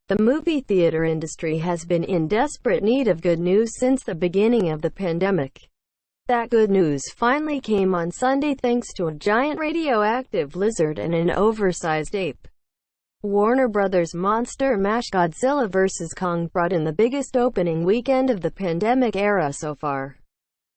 The movie theater industry has been in desperate need of good news since the beginning of the pandemic. That good news finally came on Sunday thanks to a giant radioactive lizard and an oversized ape. Warner Brothers' monster mash Godzilla vs. Kong brought in the biggest opening weekend of the pandemic era so far.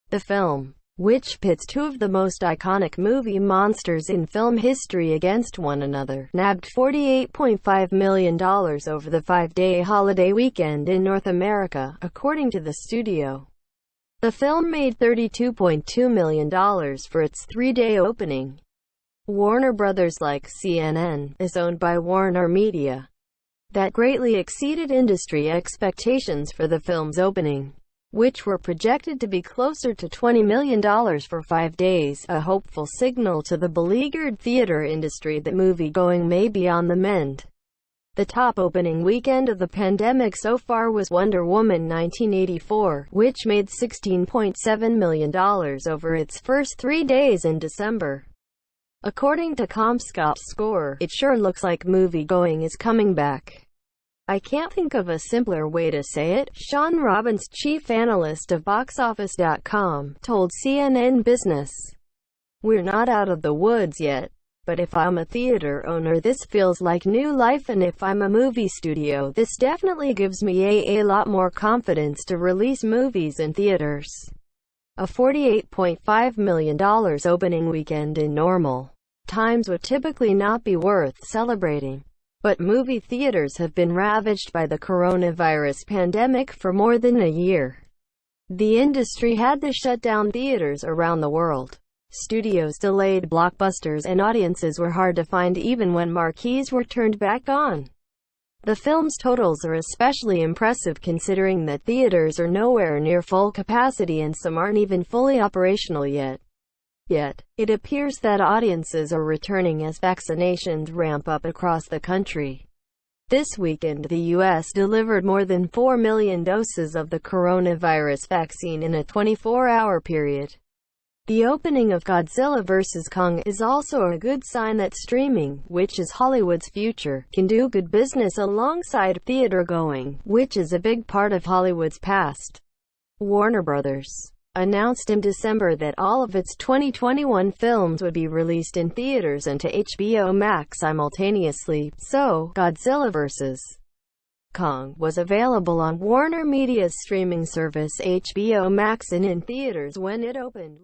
The film, which pits two of the most iconic movie monsters in film history against one another, nabbed $48.5 million over the 5-day holiday weekend in North America, according to the studio. The film made $32.2 million for its 3-day opening. Warner Brothers, like CNN, is owned by Warner Media. That greatly exceeded industry expectations for the film's opening, which were projected to be closer to $20 million for 5 days, a hopeful signal to the beleaguered theater industry that movie-going may be on the mend. The top opening weekend of the pandemic so far was Wonder Woman 1984, which made $16.7 million over its first 3 days in December. According to ComScope's score, it sure looks like movie-going is coming back. I can't think of a simpler way to say it, Sean Robbins, chief analyst of BoxOffice.com, told CNN Business. We're not out of the woods yet, but if I'm a theater owner this feels like new life, and if I'm a movie studio this definitely gives me a lot more confidence to release movies in theaters. A $48.5 million opening weekend in normal times would typically not be worth celebrating. But movie theaters have been ravaged by the coronavirus pandemic for more than a year. The industry had to shut down theaters around the world. Studios delayed blockbusters and audiences were hard to find even when marquees were turned back on. The film's totals are especially impressive considering that theaters are nowhere near full capacity and some aren't even fully operational yet. Yet, it appears that audiences are returning as vaccinations ramp up across the country. This weekend the U.S. delivered more than 4 million doses of the coronavirus vaccine in a 24-hour period. The opening of Godzilla vs. Kong is also a good sign that streaming, which is Hollywood's future, can do good business alongside theater-going, which is a big part of Hollywood's past. Warner Brothers announced in December that all of its 2021 films would be released in theaters and to HBO Max simultaneously, so Godzilla vs. Kong was available on Warner Media's streaming service HBO Max and in theaters when it opened.